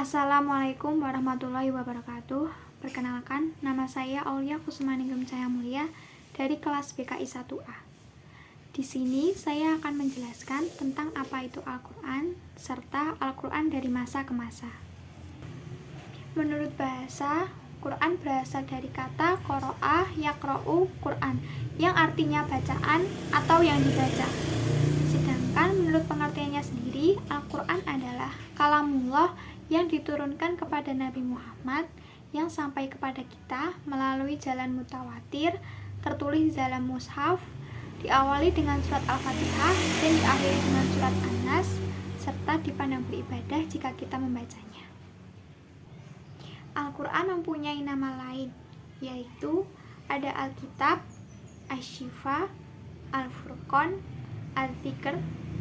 Assalamualaikum warahmatullahi wabarakatuh. Perkenalkan, nama saya Aulia Kusmaningrum Cahaya Mulia dari kelas BKI 1A. Di sini saya akan menjelaskan tentang apa itu Al-Quran serta Al-Quran dari masa ke masa. Menurut bahasa, Quran berasal dari kata qoro'ah yaqro'u Quran yang artinya bacaan atau yang dibaca. Sedangkan menurut pengertiannya sendiri, Al-Quran adalah kalamullah yang diturunkan kepada Nabi Muhammad yang sampai kepada kita melalui jalan mutawatir, tertulis dalam mushaf, diawali dengan surat Al-Fatihah dan diakhiri dengan surat An-Nas, serta dipandang beribadah jika kita membacanya. Al-Quran mempunyai nama lain, yaitu ada Alkitab, Asy-Syifa, Al-Furqan, Al-Dzikr,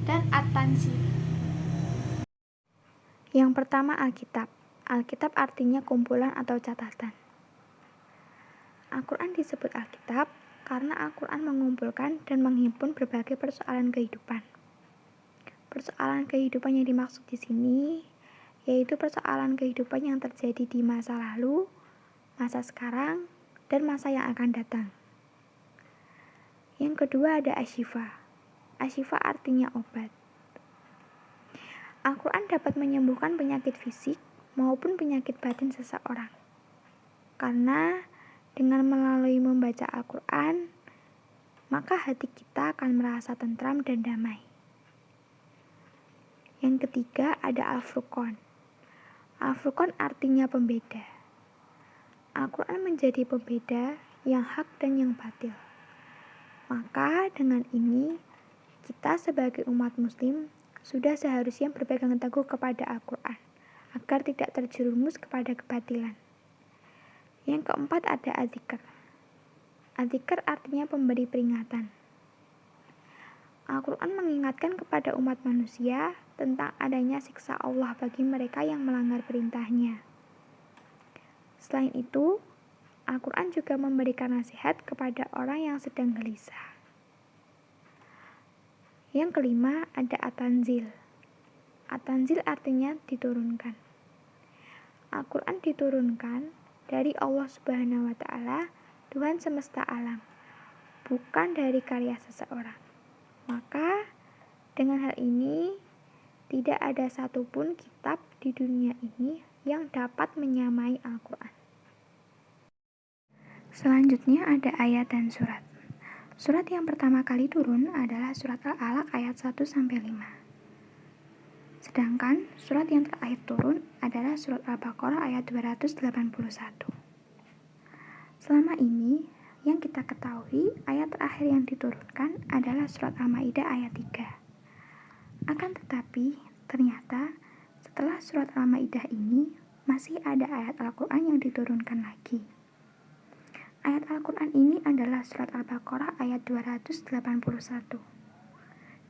dan At-Tanzil. Yang pertama Alkitab. Alkitab artinya kumpulan atau catatan. Al-Quran disebut Alkitab karena Al-Quran mengumpulkan dan menghimpun berbagai persoalan kehidupan. Persoalan kehidupan yang dimaksud di sini yaitu persoalan kehidupan yang terjadi di masa lalu, masa sekarang, dan masa yang akan datang. Yang kedua ada Asy-Syifa. Asy-Syifa artinya obat. Al-Quran dapat menyembuhkan penyakit fisik maupun penyakit batin seseorang. Karena dengan melalui membaca Al-Quran, maka hati kita akan merasa tentram dan damai. Yang ketiga ada Al-Furqan. Al-Furqan artinya pembeda. Al-Quran menjadi pembeda yang hak dan yang batil. Maka dengan ini, kita sebagai umat muslim sudah seharusnya berpegang teguh kepada Al-Quran, agar tidak terjerumus kepada kebatilan. Yang keempat ada Al-Dzikr. Al-Dzikr artinya pemberi peringatan. Al-Quran mengingatkan kepada umat manusia tentang adanya siksa Allah bagi mereka yang melanggar perintahnya. Selain itu, Al-Quran juga memberikan nasihat kepada orang yang sedang gelisah. Yang kelima ada At-Tanzil. At-Tanzil artinya diturunkan. Al-Quran diturunkan dari Allah Subhanahu wa Ta'ala, Tuhan semesta alam, bukan dari karya seseorang. Maka dengan hal ini tidak ada satupun kitab di dunia ini yang dapat menyamai Al-Quran. Selanjutnya ada ayat dan surat. Surat yang pertama kali turun adalah surat Al-Alaq ayat 1-5. Sedangkan surat yang terakhir turun adalah surat Al-Baqarah ayat 281. Selama ini, yang kita ketahui, ayat terakhir yang diturunkan adalah surat Al-Maidah ayat 3. Akan tetapi, ternyata setelah surat Al-Maidah ini, masih ada ayat Al-Quran yang diturunkan lagi. Ayat Al-Quran ini adalah surat Al-Baqarah ayat 281.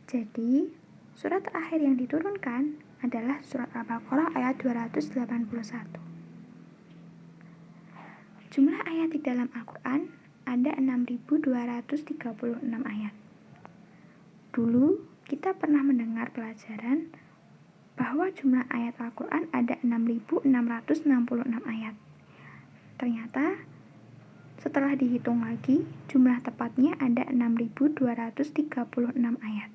Jadi, surat terakhir yang diturunkan adalah surat Al-Baqarah ayat 281. Jumlah ayat di dalam Al-Quran ada 6.236 ayat. Dulu, kita pernah mendengar pelajaran bahwa jumlah ayat Al-Quran ada 6.666 ayat. Ternyata, setelah dihitung lagi, jumlah tepatnya ada 6.236 ayat.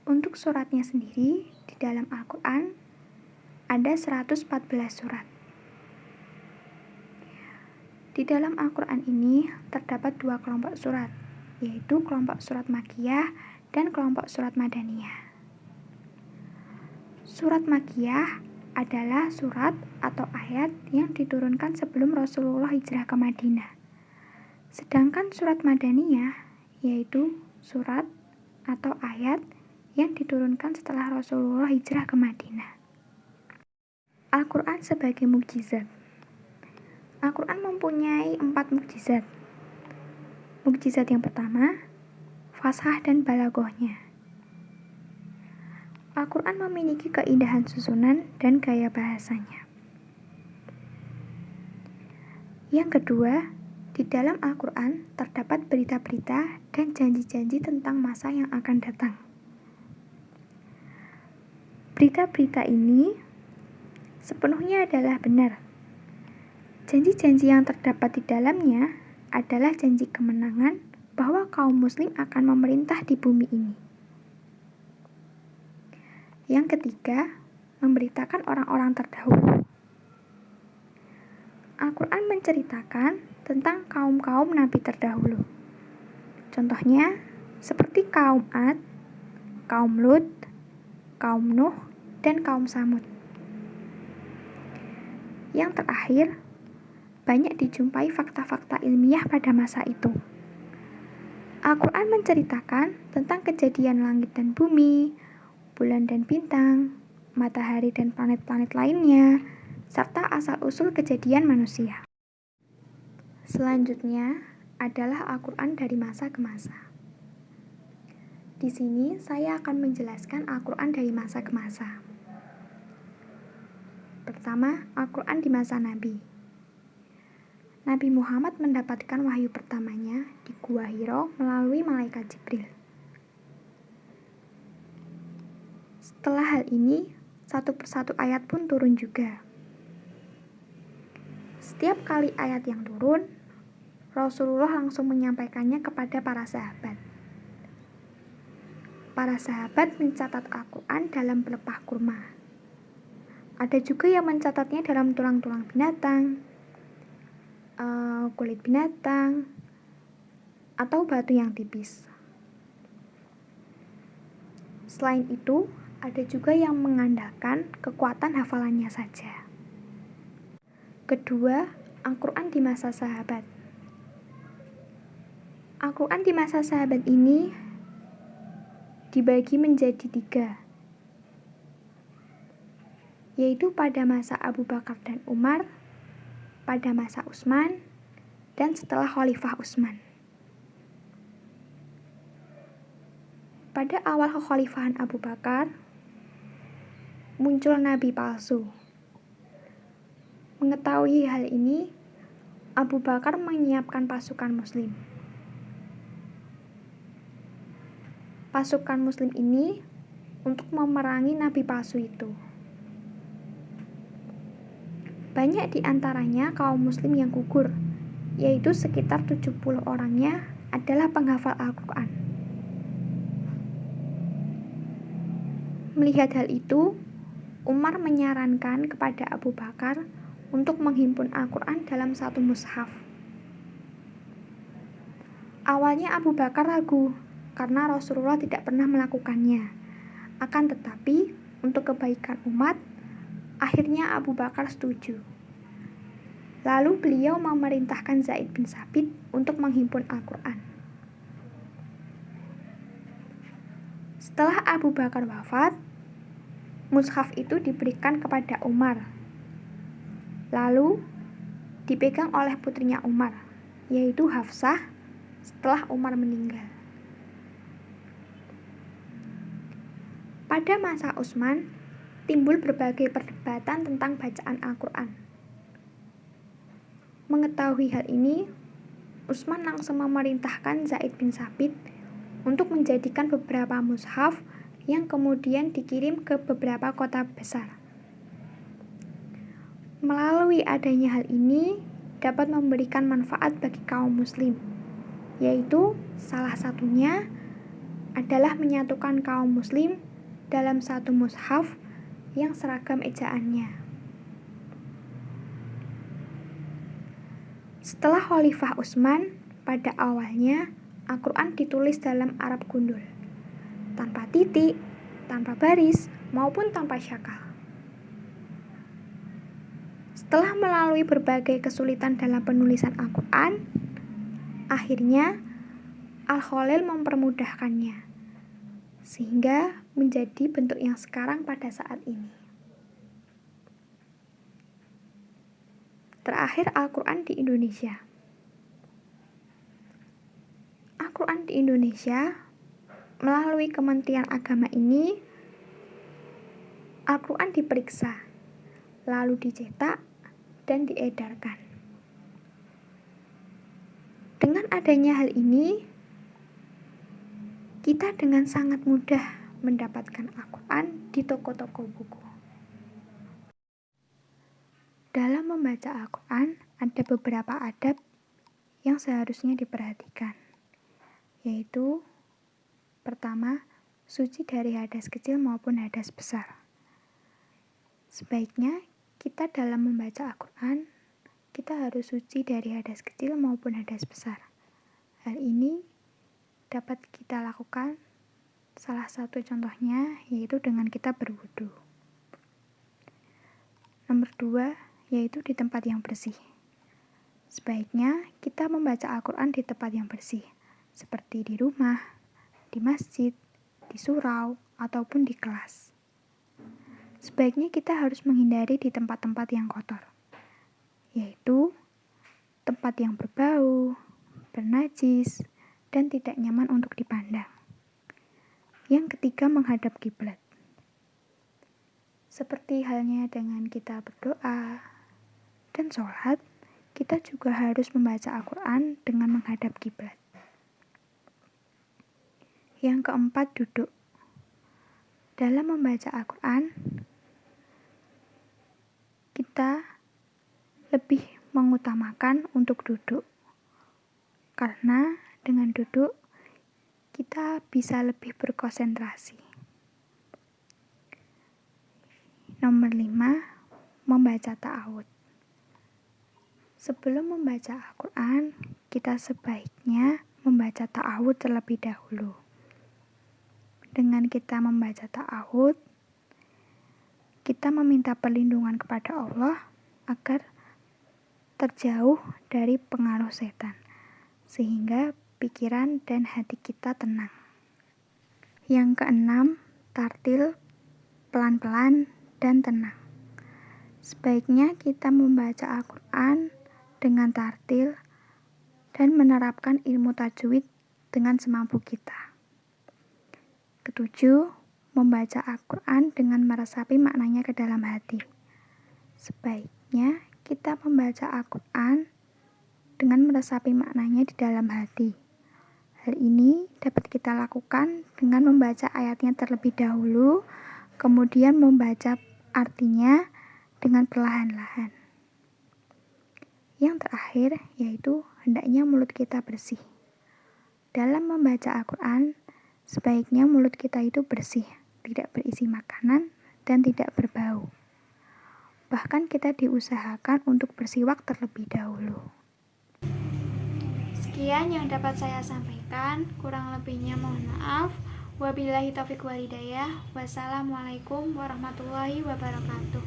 Untuk suratnya sendiri, di dalam Al-Quran ada 114 surat. Di dalam Al-Quran ini terdapat dua kelompok surat, yaitu kelompok surat Makkiyah dan kelompok surat Madaniyah. Surat Makkiyah adalah surat atau ayat yang diturunkan sebelum Rasulullah hijrah ke Madinah. Sedangkan surat Madaniyah yaitu surat atau ayat yang diturunkan setelah Rasulullah hijrah ke Madinah. Al-Quran sebagai mukjizat. Al-Quran mempunyai 4 mukjizat. Mukjizat yang pertama, fathah dan balaghahnya. Al-Quran memiliki keindahan susunan dan gaya bahasanya. Yang kedua, di dalam Al-Quran terdapat berita-berita dan janji-janji tentang masa yang akan datang. Berita-berita ini sepenuhnya adalah benar. Janji-janji yang terdapat di dalamnya adalah janji kemenangan bahwa kaum muslim akan memerintah di bumi ini. Yang ketiga, memberitakan orang-orang terdahulu. Al-Quran menceritakan tentang kaum-kaum nabi terdahulu. Contohnya, seperti kaum Ad, kaum Lut, kaum Nuh, dan kaum Samud. Yang terakhir, banyak dijumpai fakta-fakta ilmiah pada masa itu. Al-Quran menceritakan tentang kejadian langit dan bumi, bulan dan bintang, matahari dan planet-planet lainnya, serta asal-usul kejadian manusia. Selanjutnya adalah Al-Quran dari masa ke masa. Di sini saya akan menjelaskan Al-Quran dari masa ke masa. Pertama, Al-Quran di masa Nabi. Nabi Muhammad mendapatkan wahyu pertamanya di Gua Hiro melalui malaikat Jibril. Setelah hal ini, satu persatu ayat pun turun juga. Setiap kali ayat yang turun, Rasulullah langsung menyampaikannya kepada para sahabat. Para sahabat mencatat Al-Quran dalam pelepah kurma. Ada juga yang mencatatnya dalam tulang-tulang binatang, kulit binatang, atau batu yang tipis. Selain itu, ada juga yang mengandalkan kekuatan hafalannya saja. Kedua, Al-Quran di masa sahabat. Al-Quran di masa sahabat ini dibagi menjadi 3, yaitu pada masa Abu Bakar dan Umar, pada masa Utsman, dan setelah Khalifah Utsman. Pada awal kekhalifahan Abu Bakar, muncul nabi palsu. Mengetahui hal ini, Abu Bakar menyiapkan pasukan muslim. Pasukan muslim ini untuk memerangi nabi palsu itu. Banyak di antaranya kaum muslim yang gugur, yaitu sekitar 70 orangnya adalah penghafal Al-Quran. Melihat hal itu, Umar menyarankan kepada Abu Bakar untuk menghimpun Al-Quran dalam satu mushaf. Awalnya Abu Bakar ragu karena Rasulullah tidak pernah melakukannya. Akan tetapi, untuk kebaikan umat, akhirnya Abu Bakar setuju. Lalu beliau memerintahkan Zaid bin Tsabit untuk menghimpun Al-Quran. Setelah Abu Bakar wafat, mushaf itu diberikan kepada Umar. Lalu dipegang oleh putrinya Umar, yaitu Hafsah, setelah Umar meninggal. Pada masa Utsman, timbul berbagai perdebatan tentang bacaan Al-Quran. Mengetahui hal ini, Utsman langsung memerintahkan Zaid bin Tsabit untuk menjadikan beberapa mushaf yang kemudian dikirim ke beberapa kota besar. Melalui adanya hal ini dapat memberikan manfaat bagi kaum muslim, yaitu salah satunya adalah menyatukan kaum muslim dalam satu mushaf yang seragam ejaannya. Setelah Khalifah Utsman, pada awalnya Al-Quran ditulis dalam Arab gundul, tanpa titik, tanpa baris, maupun tanpa syakal. Setelah melalui berbagai kesulitan dalam penulisan Al-Quran, akhirnya Al-Khalil mempermudahkannya, sehingga menjadi bentuk yang sekarang pada saat ini. Terakhir, Al-Quran di Indonesia. Al-Quran di Indonesia, melalui Kementerian Agama ini, Al-Quran diperiksa, lalu dicetak, dan diedarkan. Dengan adanya hal ini, kita dengan sangat mudah mendapatkan Al-Quran di toko-toko buku. Dalam membaca Al-Quran, ada beberapa adab yang seharusnya diperhatikan, yaitu pertama, suci dari hadas kecil maupun hadas besar. Sebaiknya kita dalam membaca Al-Quran, kita harus suci dari hadas kecil maupun hadas besar. Hal ini dapat kita lakukan, salah satu contohnya yaitu dengan kita berwudu. Nomor 2, yaitu di tempat yang bersih. Sebaiknya kita membaca Al-Quran di tempat yang bersih, seperti di rumah, di masjid, di surau, ataupun di kelas. Sebaiknya kita harus menghindari di tempat-tempat yang kotor, yaitu tempat yang berbau, bernajis, dan tidak nyaman untuk dipandang. Yang ketiga, menghadap kiblat. Seperti halnya dengan kita berdoa dan sholat, kita juga harus membaca Al-Quran dengan menghadap kiblat. Yang keempat, duduk. Dalam membaca Al-Quran, kita lebih mengutamakan untuk duduk, karena dengan duduk kita bisa lebih berkonsentrasi. Nomor 5, membaca ta'awudz. Sebelum membaca Al-Quran, kita sebaiknya membaca ta'awudz terlebih dahulu. Dengan kita membaca ta'awudz, kita meminta perlindungan kepada Allah agar terjauh dari pengaruh setan, sehingga pikiran dan hati kita tenang. Yang keenam, tartil pelan-pelan dan tenang. Sebaiknya kita membaca Al-Quran dengan tartil dan menerapkan ilmu tajwid dengan semampu kita. Ketujuh, membaca Al-Quran dengan meresapi maknanya ke dalam hati. Sebaiknya kita membaca Al-Quran dengan meresapi maknanya di dalam hati. Hal ini dapat kita lakukan dengan membaca ayatnya terlebih dahulu, kemudian membaca artinya dengan perlahan-lahan. Yang terakhir yaitu hendaknya mulut kita bersih. Dalam membaca Al-Quran, sebaiknya mulut kita itu bersih, tidak berisi makanan dan tidak berbau. Bahkan kita diusahakan untuk bersiwak terlebih dahulu. Sekian yang dapat saya sampaikan, kurang lebihnya mohon maaf. Wabillahi taufiq wal hidayah. Wassalamualaikum warahmatullahi wabarakatuh.